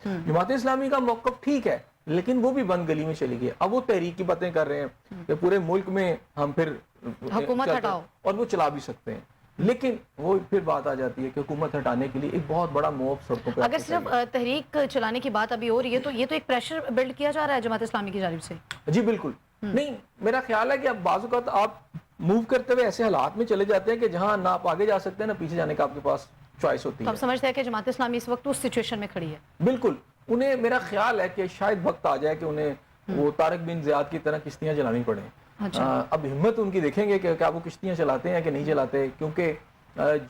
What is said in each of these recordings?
جماعت اسلامی کا موقف ٹھیک ہے لیکن وہ بھی بند گلی میں چلی گئی. اب وہ تحریک کی باتیں کر رہے ہیں کہ پورے ملک میں ہم پھر حکومت ہٹاؤ, اور وہ چلا بھی سکتے ہیں, لیکن وہ پھر بات آ جاتی ہے کہ حکومت ہٹانے کے لیے ایک بہت بڑا موب سڑکوں پہ. اگر صرف تحریک چلانے کی بات ابھی ہو رہی ہے تو یہ تو ایک پریشر بلڈ کیا جا رہا ہے جماعت اسلامی کی جانب سے. جی بالکل. نہیں, میرا خیال ہے کہ اب بعض اوقات آپ موو کرتے ہوئے ایسے حالات میں چلے جاتے ہیں کہ جہاں نہ آپ آگے جا سکتے ہیں نہ پیچھے جانے کا آپ کے پاس چوائس ہوتی ہے. تو آپ سمجھتے ہیں کہ جماعت اسلامی اس وقت اس سچویشن میں کھڑی ہے؟ بالکل. انہیں میرا خیال ہے کہ شاید وقت آ جائے کہ انہیں وہ طارق بن زیاد کی طرح کشتیاں چلانی پڑیں. اب ہمت ان کی دیکھیں گے کہ کیا وہ کشتیاں چلاتے ہیں کہ نہیں چلاتے, کیونکہ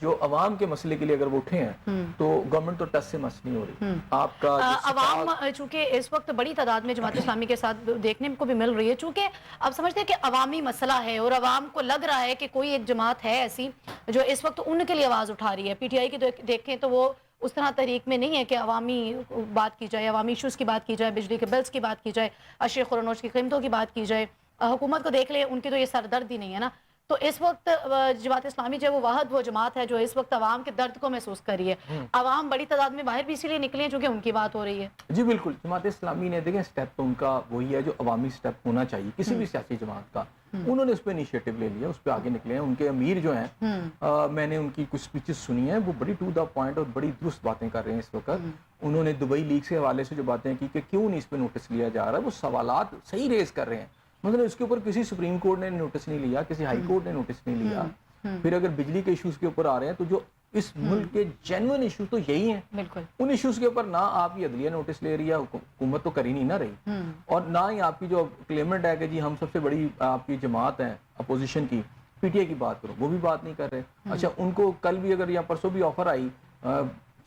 جو عوام کے مسئلے کے لیے اگر وہ اٹھے ہیں تو گورنمنٹ تو ٹس سے مس نہیں ہو رہی. آپ کا عوام چونکہ اس وقت بڑی تعداد میں جماعت اسلامی کے ساتھ دیکھنے کو بھی مل رہی ہے, چونکہ اب سمجھتے ہیں کہ عوامی مسئلہ ہے اور عوام کو لگ رہا ہے کہ کوئی ایک جماعت ہے ایسی جو اس وقت ان کے لیے آواز اٹھا رہی ہے. پی ٹی آئی کی دیکھیں تو وہ اس طرح تحریک میں نہیں ہے کہ عوامی بات کی جائے, عوامی ایشوز کی بات کی جائے, بجلی کے بلز کی بات کی جائے, اشیاء خورنوش کی قیمتوں کی بات کی جائے. حکومت کو دیکھ لیں, ان کی تو یہ سردرد ہی نہیں ہے نا. تو اس وقت جماعت اسلامی جو ہے وہ جماعت ہے جو اس وقت عوام کے درد کو محسوس کر رہی ہے. عوام بڑی تعداد میں باہر بھی اسی لیے نکلے ہیں چونکہ ان کی بات ہو رہی ہے. جی بالکل. جماعت اسلامی نے دیکھیں اسٹیپ تو ان کا وہی ہے جو عوامی اسٹیپ ہونا چاہیے کسی بھی سیاسی جماعت کا. انہوں نے اس پہ انیشیٹو لے لیا, اس پہ آگے نکلے ہیں. ان کے امیر جو ہیں, میں نے ان کی کچھ سپیچز سنی ہیں, وہ بڑی ٹو دا پوائنٹ اور بڑی درست باتیں کر رہے ہیں اس وقت. انہوں نے دبئی لیگ سے حوالے سے جو باتیں کی کہ کیوں نہیں اس پہ نوٹس لیا جا رہا ہے, وہ سوالات صحیح ریز کر رہے ہیں. مطلب اس کے اوپر کسی سپریم کورٹ نے نوٹس نہیں لیا, کسی ہائی کورٹ نے نوٹس نہیں لیا. پھر اگر بجلی کے ایشوز کے اوپر آ رہے ہیں تو جو اس ملک کے جینوئن ایشو تو یہی ہیں. بالکل. ان ایشوز کے اوپر نہ آپ کی عدلیہ نوٹس لے رہی ہے, حکومت تو کر ہی نہیں نہ رہی, اور نہ ہی آپ کی جو کلیمنٹ ہے کہ جی ہم سب سے بڑی آپ کی جماعت ہے اپوزیشن کی, پی ٹی آئی کی بات کرو, وہ بھی بات نہیں کر رہے. اچھا, ان کو کل بھی اگر یا پرسوں بھی آفر آئی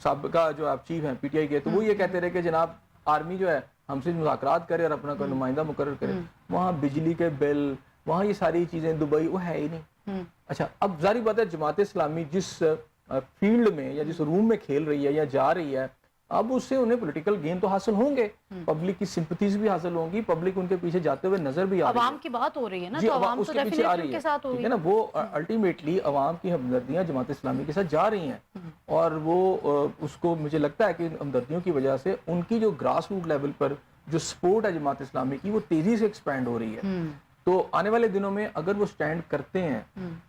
سابقہ جو آپ چیف ہیں پی ٹی آئی کے, تو وہ یہ کہتے رہے کہ جناب آرمی جو ہے ہم سے مذاکرات کرے اور اپنا کوئی نمائندہ مقرر کرے. وہاں بجلی کے بل, وہاں یہ ساری چیزیں دبئی وہ ہے ہی نہیں. اچھا, اب ظاہر بات ہے جماعت اسلامی جس فیلڈ میں یا جس روم میں کھیل رہی ہے یا جا رہی ہے, اب اس سے انہیں پولیٹیکل گین تو حاصل ہوں گے, پبلک کی سمپتھیز بھی حاصل ہوں گی, پبلک ان کے پیچھے جاتے ہوئے نظر بھی آ رہی ہے. عوام کی بات ہو رہی ہے نا, تو عوام تو ڈیفینیٹلی ان کے ساتھ ہوگی نا. وہ الٹیمیٹلی عوام کی ہمدردیاں جماعت اسلامی کے ساتھ جا رہی ہیں, اور وہ اس کو مجھے لگتا ہے کہ ہمدردیوں کی وجہ سے ان کی جو گراس روٹ لیول پر جو سپورٹ ہے جماعت اسلامی کی وہ تیزی سے ایکسپینڈ ہو رہی ہے. تو آنے والے دنوں میں اگر وہ سٹینڈ کرتے ہیں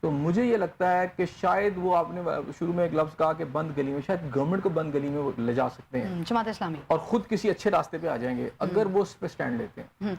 تو مجھے یہ لگتا ہے کہ شاید وہ, آپ نے شروع میں ایک لفظ کہا کہ بند گلی میں, شاید گورنمنٹ کو بند گلی میں وہ لے جا سکتے ہیں جماعت اسلامی, اور خود کسی اچھے راستے پہ آ جائیں گے اگر وہ اس پہ سٹینڈ لیتے ہیں.